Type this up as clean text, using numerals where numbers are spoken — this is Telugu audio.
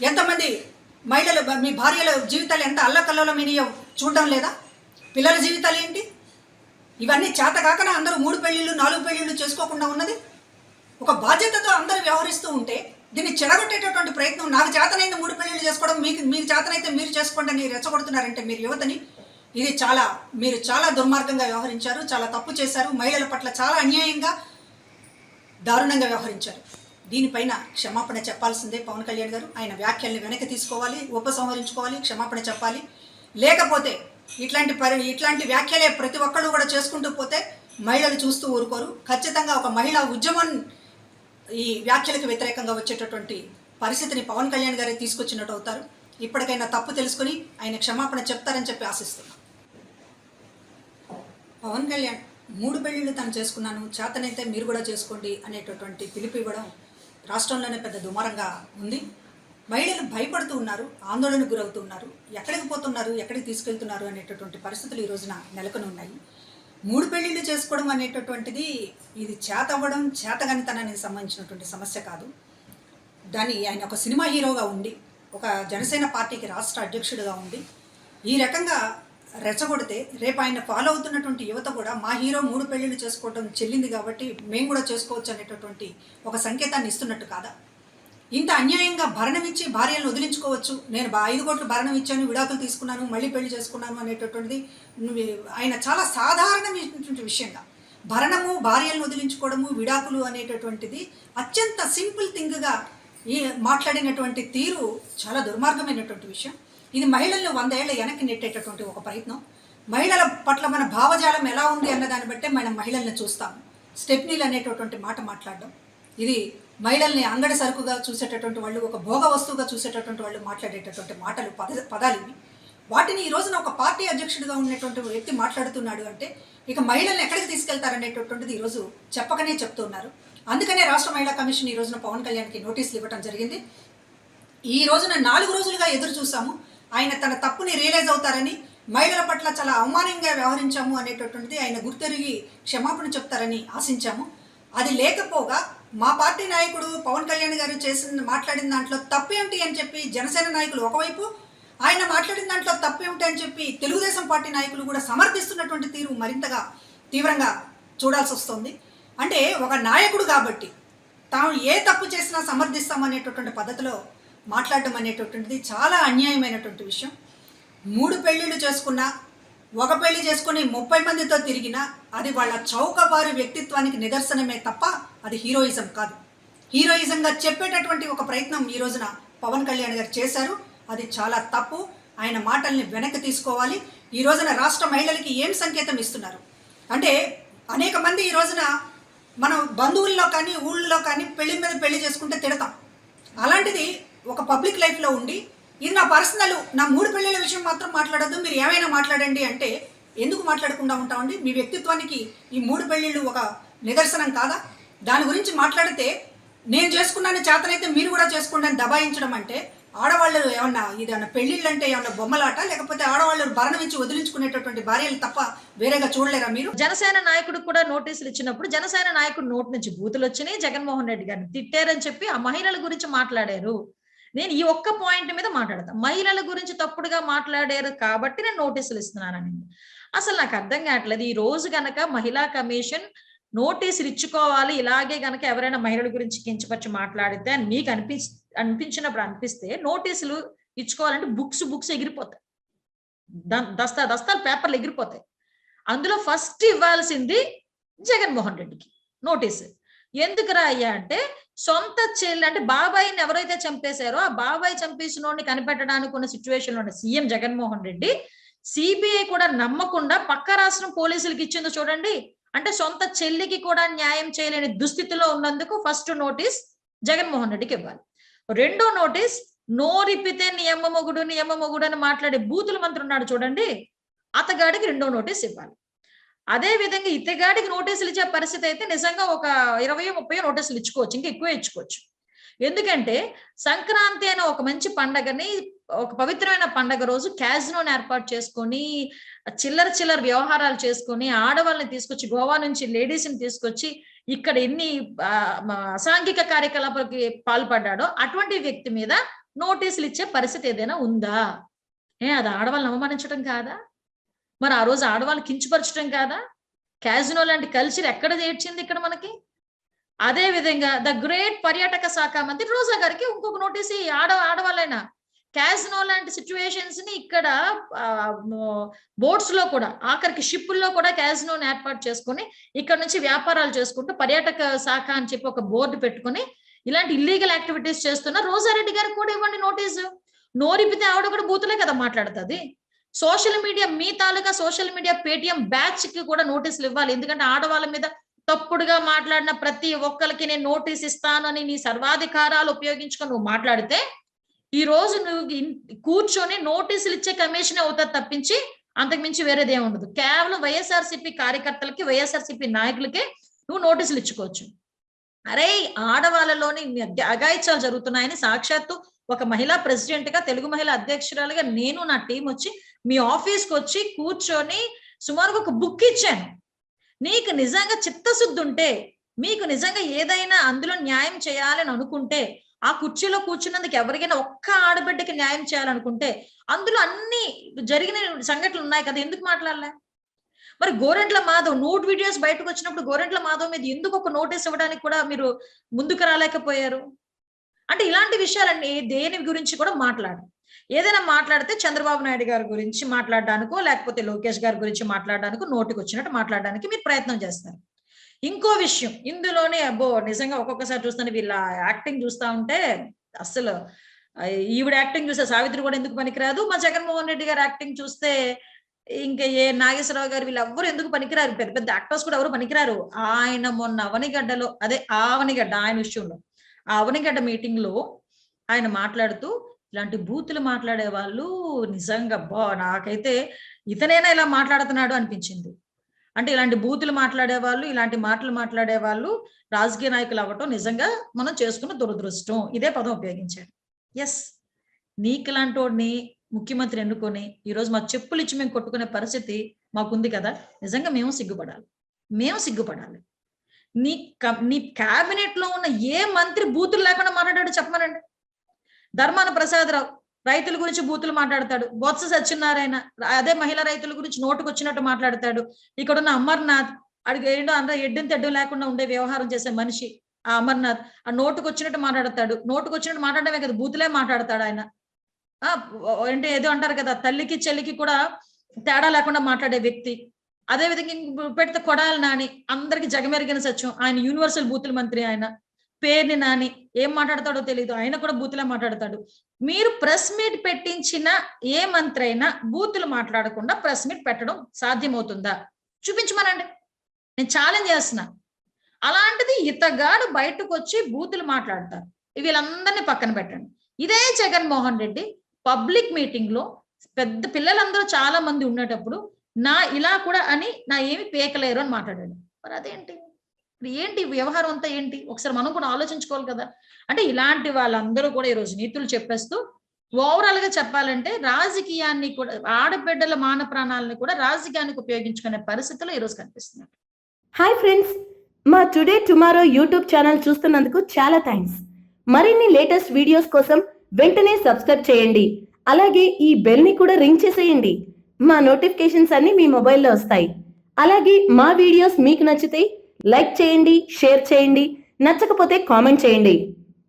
ఎంతమంది మహిళలు మీ భార్యల జీవితాలు ఎంత అల్లకల్లోలమైనయో చూడడం లేదా? పిల్లల జీవితాలు ఏంటి? ఇవన్నీ చేతకాకన అందరూ 3 పెళ్ళిళ్ళు 4 పెళ్ళిళ్ళు చేసుకోకుండా ఉన్నది. ఒక బాధ్యతతో అందరూ వ్యవహరిస్తూ ఉంటే దీన్ని చెడగొట్టేటటువంటి ప్రయత్నం, నాకు చేతనైంది 3 పెళ్ళిళ్ళు చేసుకోవడం, మీకు చేతనైతే మీరు చేసుకోండి అని రెచ్చగొడుతున్నారంటే మీరు యువతని, ఇది మీరు చాలా దుర్మార్గంగా వ్యవహరించారు, చాలా తప్పు చేశారు, మహిళల పట్ల చాలా అన్యాయంగా దారుణంగా వ్యవహరించారు. దీనిపైన క్షమాపణ చెప్పాల్సిందే పవన్ కళ్యాణ్ గారు. ఆయన వ్యాఖ్యల్ని వెనక్కి తీసుకోవాలి, ఉపసంహరించుకోవాలి, క్షమాపణ చెప్పాలి. లేకపోతే ఇట్లాంటి వ్యాఖ్యలే ప్రతి ఒక్కళ్ళు కూడా చేసుకుంటూ పోతే మహిళలు చూస్తూ ఊరుకోరు. ఖచ్చితంగా ఒక మహిళా ఉద్యమం ఈ వ్యాఖ్యలకు వ్యతిరేకంగా వచ్చేటటువంటి పరిస్థితిని పవన్ కళ్యాణ్ గారే తీసుకొచ్చినట్టు అవుతారు. ఇప్పటికైనా తప్పు తెలుసుకుని ఆయన క్షమాపణ చెప్తారని చెప్పి ఆశిస్తున్నాం. పవన్ కళ్యాణ్ 3 పెళ్ళిళ్ళు తను చేసుకున్నాను, చేతనైతే మీరు కూడా చేసుకోండి అనేటటువంటి పిలుపు ఇవ్వడం రాష్ట్రంలోనే పెద్ద దుమారంగా ఉంది. మహిళలు భయపడుతూ ఉన్నారు, ఆందోళనకు గురవుతూ ఉన్నారు. ఎక్కడికి పోతున్నారు, ఎక్కడికి తీసుకెళ్తున్నారు అనేటటువంటి పరిస్థితులు ఈ రోజున నెలకొని ఉన్నాయి. 3 పెళ్ళిళ్ళు చేసుకోవడం అనేటటువంటిది ఇది చేతవ్వడం, చేతగానితనానికి సంబంధించినటువంటి సమస్య కాదు. ఆయన ఒక సినిమా హీరోగా ఉండి, ఒక జనసేన పార్టీకి రాష్ట్ర అధ్యక్షుడిగా ఉండి ఈ రకంగా రెచ్చగొడితే రేపు ఆయన ఫాలో అవుతున్నటువంటి యువత కూడా మా హీరో 3 పెళ్ళిళ్ళు చేసుకోవడం చెల్లింది కాబట్టి మేము కూడా చేసుకోవచ్చు అనేటటువంటి ఒక సంకేతాన్ని ఇస్తున్నట్టు కాదా? ఇంత అన్యాయంగా భరణం ఇచ్చి భార్యలను వదిలించుకోవచ్చు, నేను 5 కోట్లు భరణం ఇచ్చాను, విడాకులు తీసుకున్నాను, మళ్ళీ పెళ్లి చేసుకున్నాను అనేటటువంటిది ఆయన చాలా సాధారణమైనటువంటి విషయంగా భరణము, భార్యలను వదిలించుకోవడము, విడాకులు అనేటటువంటిది అత్యంత సింపుల్ థింగ్గా మాట్లాడినటువంటి తీరు చాలా దుర్మార్గమైనటువంటి విషయం. ఇది మహిళలను 100 ఏళ్ల వెనక్కి నెట్టేటటువంటి ఒక ప్రయత్నం. మహిళల పట్ల మన భావజాలం ఎలా ఉంది అన్న దాన్ని బట్టే మనం మహిళల్ని చూస్తాం. స్టెప్నీలు అనేటటువంటి మాట మాట్లాడడం, ఇది మహిళల్ని అంగడి సరుకుగా చూసేటటువంటి వాళ్ళు, ఒక భోగ వస్తువుగా చూసేటటువంటి వాళ్ళు మాట్లాడేటటువంటి మాటలు, పదాలు ఇవి. వాటిని ఈ రోజున ఒక పార్టీ అధ్యక్షుడిగా ఉన్నటువంటి వ్యక్తి మాట్లాడుతున్నాడు అంటే ఇక మహిళల్ని ఎక్కడికి తీసుకెళ్తారనేటటువంటిది ఈరోజు చెప్పకనే చెప్తున్నారు. అందుకనే రాష్ట్ర మహిళా కమిషన్ ఈ రోజున పవన్ కళ్యాణ్కి నోటీసులు ఇవ్వడం జరిగింది. ఈ రోజున 4 రోజులుగా ఎదురు చూసాము, ఆయన తన తప్పుని రియలైజ్ అవుతారని, మహిళల పట్ల చాలా అవమానంగా వ్యవహరించాము అనేటటువంటిది ఆయన గుర్తెరిగి క్షమాపణ చెప్తారని ఆశించాము. అది లేకపోగా మా పార్టీ నాయకుడు పవన్ కళ్యాణ్ గారు మాట్లాడిన దాంట్లో తప్పేమిటి అని చెప్పి జనసేన నాయకులు ఒకవైపు, ఆయన మాట్లాడిన దాంట్లో తప్పేమిటి అని చెప్పి తెలుగుదేశం పార్టీ నాయకులు కూడా సమర్థిస్తున్నటువంటి తీరు మరింతగా తీవ్రంగా చూడాల్సి వస్తుంది. అంటే ఒక నాయకుడు కాబట్టి తాము ఏ తప్పు చేసినా సమర్థిస్తామనేటటువంటి పద్ధతిలో మాట్లాడడం అనేటటువంటిది చాలా అన్యాయమైనటువంటి విషయం. 3 పెళ్ళిళ్ళు చేసుకున్నా, ఒక పెళ్లి చేసుకుని 30 మందితో తిరిగినా అది వాళ్ళ చౌకబారు వ్యక్తిత్వానికి నిదర్శనమే తప్ప అది హీరోయిజం కాదు. హీరోయిజంగా చెప్పేటటువంటి ఒక ప్రయత్నం ఈ రోజున పవన్ కళ్యాణ్ గారు చేశారు. అది చాలా తప్పు. ఆయన మాటల్ని వెనక్కి తీసుకోవాలి. ఈ రోజున రాష్ట్ర మహిళలకి ఏం సంకేతం ఇస్తున్నారు అంటే, అనేక మంది ఈ రోజున మనం బంధువుల్లో కానీ ఊళ్ళో కానీ పెళ్లి మీద పెళ్లి చేసుకుంటే తిడతాం. అలాంటిది ఒక పబ్లిక్ లైఫ్లో ఉండి ఇది నా పర్సనల్, నా 3 పెళ్ళిళ్ళ విషయం మాత్రం మాట్లాడద్దు, మీరు ఏమైనా మాట్లాడండి అంటే ఎందుకు మాట్లాడకుండా ఉంటామండి? మీ వ్యక్తిత్వానికి ఈ 3 పెళ్ళిళ్ళు ఒక నిదర్శనం కాదా? దాని గురించి మాట్లాడితే నేను చేసుకున్నాను, చేతనైతే మీరు కూడా చేసుకోండి అని దబాయించడం అంటే, ఆడవాళ్ళు ఏమన్నా పెళ్ళిళ్ళు అంటే ఏమన్నా బొమ్మలాట, లేకపోతే ఆడవాళ్ళు భరణం ఇచ్చి వదిలించుకునేటటువంటి భార్యలు తప్ప వేరేగా చూడలేరా మీరు? జనసేన నాయకుడు కూడా నోటీసులు ఇచ్చినప్పుడు జనసేన నాయకుడు నోటి నుంచి బూతులు వచ్చినాయి, జగన్మోహన్ రెడ్డి గారిని తిట్టారని చెప్పి ఆ మహిళల గురించి మాట్లాడారు. నేను ఈ ఒక్క పాయింట్ మీద మాట్లాడతాను. మహిళల గురించి తప్పుడుగా మాట్లాడారు కాబట్టి నేను నోటీసులు ఇస్తున్నానని. అసలు నాకు అర్థం కావట్లేదు. ఈ రోజు గనక మహిళా కమిషన్ నోటీసులు ఇచ్చుకోవాలి, ఇలాగే గనక ఎవరైనా మహిళల గురించి కించపరిచి మాట్లాడితే అని మీకు అనిపిస్తే నోటీసులు ఇచ్చుకోవాలంటే బుక్స్ ఎగిరిపోతాయి, దస్తాలు పేపర్లు ఎగిరిపోతాయి. అందులో ఫస్ట్ ఇవ్వాల్సింది జగన్మోహన్ రెడ్డికి నోటీసు. ఎందుకురా అయ్యా అంటే, సొంత చెల్లి అంటే బాబాయిని ఎవరైతే చంపేశారో ఆ బాబాయ్ చంపేసినోడిని కనిపెట్టడానికి ఉన్న సిచ్యువేషన్ లో సీఎం జగన్మోహన్ రెడ్డి సిబిఐ కూడా నమ్మకుండా పక్క రాష్ట్రం పోలీసులకి ఇచ్చిందో చూడండి. అంటే సొంత చెల్లికి కూడా న్యాయం చేయలేని దుస్థితిలో ఉన్నందుకు ఫస్ట్ నోటీస్ జగన్మోహన్ రెడ్డికి ఇవ్వాలి. రెండో నోటీస్, నోరిప్పితే నియమమొగుడు అని మాట్లాడే బూతుల మంత్రి ఉన్నాడు చూడండి, అతగాడికి రెండో నోటీస్ ఇవ్వాలి. అదే విధంగా ఇతగాడికి నోటీసులు ఇచ్చే పరిస్థితి అయితే నిజంగా ఒక 20-30 నోటీసులు ఇచ్చుకోవచ్చు, ఇంకా ఎక్కువ ఇచ్చుకోవచ్చు. ఎందుకంటే సంక్రాంతి అనే ఒక మంచి పండగని, ఒక పవిత్రమైన పండగ రోజు క్యాజినోని ఏర్పాటు చేసుకొని చిల్లర వ్యవహారాలు చేసుకొని ఆడవాళ్ళని తీసుకొచ్చి, గోవా నుంచి లేడీస్ ని తీసుకొచ్చి ఇక్కడ ఎన్ని అసాంఘిక కార్యకలాపాలకి పాల్పడ్డాడో అటువంటి వ్యక్తి మీద నోటీసులు ఇచ్చే పరిస్థితి ఏదైనా ఉందా? అది ఆడవాళ్ళని అవమానించడం కాదా? మరి ఆ రోజు ఆడవాళ్ళు కించపరచడం కాదా? క్యాజినో లాంటి కల్చర్ ఎక్కడ చేర్చింది ఇక్కడ మనకి? అదే విధంగా ద గ్రేట్ పర్యాటక శాఖ మంత్రి రోజా గారికి ఇంకొక నోటీస్ ఆడవాళ్ళైనా క్యాజినో లాంటి సిచ్యువేషన్స్ ని ఇక్కడ బోట్స్ లో కూడా ఆఖరికి షిప్పుల్లో కూడా క్యాజినోని ఏర్పాటు చేసుకొని ఇక్కడ నుంచి వ్యాపారాలు చేసుకుంటూ పర్యాటక శాఖ అని చెప్పి ఒక బోర్డు పెట్టుకుని ఇలాంటి ఇల్లీగల్ యాక్టివిటీస్ చేస్తున్న రోజారెడ్డి గారికి కూడా ఇవ్వండి నోటీసు. నోరిపితే ఆవిడ కూడా బూతులే కదా మాట్లాడుతుంది. సోషల్ మీడియా మీ తాలూకా సోషల్ మీడియా పేటిఎం బ్యాచ్ కి కూడా నోటీసులు ఇవ్వాలి. ఎందుకంటే ఆడవాళ్ళ మీద తప్పుడుగా మాట్లాడిన ప్రతి ఒక్కరికి నేను నోటీస్ ఇస్తానని నీ సర్వాధికారాలు ఉపయోగించుకొని నువ్వు మాట్లాడితే ఈ రోజు నువ్వు కూర్చొని నోటీసులు ఇచ్చే కమిషన్ అవుతుంది తప్పించి అంతకుమించి వేరేదే ఉండదు. కేవలం వైఎస్ఆర్సీపీ కార్యకర్తలకి వైఎస్ఆర్సీపీ నాయకులకే నువ్వు నోటీసులు ఇచ్చుకోవచ్చు. అరే ఆడవాళ్ళలోని అఘాయిత్యాలు జరుగుతున్నాయని సాక్షాత్తు ఒక మహిళా ప్రెసిడెంట్ గా తెలుగు మహిళా అధ్యక్షురాలుగా నేను నా టీం వచ్చి మీ ఆఫీస్కి వచ్చి కూర్చొని సుమారుగా ఒక బుక్ ఇచ్చాను. నీకు నిజంగా చిత్తశుద్ధి ఉంటే మీకు నిజంగా ఏదైనా అందులో న్యాయం చేయాలని అనుకుంటే ఆ కుర్చీలో కూర్చున్నందుకు ఎవరికైనా ఒక్క ఆడబిడ్డకి న్యాయం చేయాలనుకుంటే అందులో అన్ని జరిగిన సంఘటనలు ఉన్నాయి కదా, ఎందుకు మాట్లాడలే? మరి గోరెంట్ల మాధవ్ నోట్ వీడియోస్ బయటకు వచ్చినప్పుడు గోరెంట్ల మాధవ్ మీద ఎందుకు ఒక నోటీస్ ఇవ్వడానికి కూడా మీరు ముందుకు రాలేకపోయారు? అంటే ఇలాంటి విషయాలన్నీ దేని గురించి కూడా మాట్లాడు. ఏదైనా మాట్లాడితే చంద్రబాబు నాయుడు గారి గురించి మాట్లాడడానికో లేకపోతే లోకేష్ గారి గురించి మాట్లాడడానికో నోటికి వచ్చినట్టు మాట్లాడడానికి మీరు ప్రయత్నం చేస్తారు. ఇంకో విషయం ఇందులోనే అబ్బో నిజంగా ఒక్కొక్కసారి చూస్తాను వీళ్ళ యాక్టింగ్ చూస్తా ఉంటే అసలు ఈవిడ యాక్టింగ్ చూస్తే సావిత్రి కూడా ఎందుకు పనికిరాదు, మా జగన్మోహన్ రెడ్డి గారి యాక్టింగ్ చూస్తే ఇంకా ఏ నాగేశ్వరరావు గారు వీళ్ళెవ్వరు ఎందుకు పనికిరారు, పెద్ద పెద్ద యాక్టర్స్ కూడా ఎవరు పనికిరారు. ఆయన మొన్న అవనిగడ్డలో ఆవనిగడ్డ ఆయన విషయంలో ఆ అవనిగడ్డ మీటింగ్ లో ఆయన మాట్లాడుతూ ఇలాంటి బూతులు మాట్లాడే వాళ్ళు నిజంగా నాకైతే ఇతనైనా ఇలా మాట్లాడుతున్నాడు అనిపించింది. అంటే ఇలాంటి బూతులు మాట్లాడే వాళ్ళు ఇలాంటి మాటలు మాట్లాడే వాళ్ళు రాజకీయ నాయకులు అవ్వటం నిజంగా మనం చేసుకున్న దురదృష్టం. ఇదే పదం ఉపయోగించాడు. ఎస్ నీకులాంటి వాడిని ముఖ్యమంత్రి ఎన్నుకొని ఈరోజు మా చెప్పులు ఇచ్చి మేము కొట్టుకునే పరిస్థితి మాకుంది కదా, నిజంగా మేము సిగ్గుపడాలి. నీ క్యాబినెట్ లో ఉన్న ఏ మంత్రి బూతులు లేకుండా మాట్లాడాడు చెప్పమనండి. ధర్మాన ప్రసాదరావు రైతుల గురించి బూతులు మాట్లాడతాడు. బొత్స సత్యనారాయణ అదే మహిళా రైతుల గురించి నోటుకు వచ్చినట్టు మాట్లాడతాడు. ఇక్కడున్న అమర్నాథ్ అడిగి ఏంటో అందరూ ఎడ్డుని తెడ్డు లేకుండా ఉండే వ్యవహారం చేసే మనిషి ఆ అమర్నాథ్ ఆ నోటుకు వచ్చినట్టు మాట్లాడతాడు. నోటుకు వచ్చినట్టు మాట్లాడమే కదా బూతులే మాట్లాడతాడు ఆయన. అంటే ఏదో అంటారు కదా తల్లికి చెల్లికి కూడా తేడా లేకుండా మాట్లాడే వ్యక్తి. అదే విధంగా పెడితే కొడాలి నాని అందరికి జగమెరిగిన సత్యం, ఆయన యూనివర్సల్ బూతుల మంత్రి. ఆయన పేరుని నాని ఏం మాట్లాడతాడో తెలియదు, ఆయన కూడా బూతులే మాట్లాడతాడు. మీరు ప్రెస్ మీట్ పెట్టించిన ఏ మంత్రి అయినా బూతులు మాట్లాడకుండా ప్రెస్ మీట్ పెట్టడం సాధ్యమవుతుందా? చూపించమనండి, నేను ఛాలెంజ్ చేస్తున్నా. అలాంటిది ఇతగాడు బయటకు వచ్చి బూతులు మాట్లాడతారు. వీళ్ళందరినీ పక్కన పెట్టండి. ఇదే జగన్మోహన్ రెడ్డి పబ్లిక్ మీటింగ్ లో పెద్ద పిల్లలందరూ చాలా మంది ఉండేటప్పుడు ఇలా కూడా అని నా ఏమి పేకలేరు అని మాట్లాడాడు. మరి అదేంటి ఏంటి వ్యవహారం అంతా ఏంటి? ఒకసారి మనం కూడా ఆలోచించుకోవాలి కదా. అంటే ఇలాంటి వాళ్ళందరూ కూడా ఈరోజు నీతులు చెప్పేస్తూ ఓవరాల్ గా చెప్పాలంటే రాజకీయాన్ని కూడా ఆడబిడ్డల మాన ప్రాణాలను కూడా రాజకీయానికి ఉపయోగించుకునే పరిస్థితులు ఈరోజు కనిపిస్తున్నాయి. హాయ్ ఫ్రెండ్స్, మా టుడే టుమారో యూట్యూబ్ ఛానల్ చూస్తున్నందుకు చాలా థ్యాంక్స్. మరిన్ని లేటెస్ట్ వీడియోస్ కోసం వెంటనే సబ్స్క్రైబ్ చేయండి. అలాగే ఈ బెల్ ని కూడా రింగ్ చేసేయండి. మా నోటిఫికేషన్స్ అన్ని మీ మొబైల్లో వస్తాయి. అలాగే మా వీడియోస్ మీకు నచ్చితే లైక్ చేయండి, షేర్ చేయండి, నచ్చకపోతే కామెంట్ చేయండి.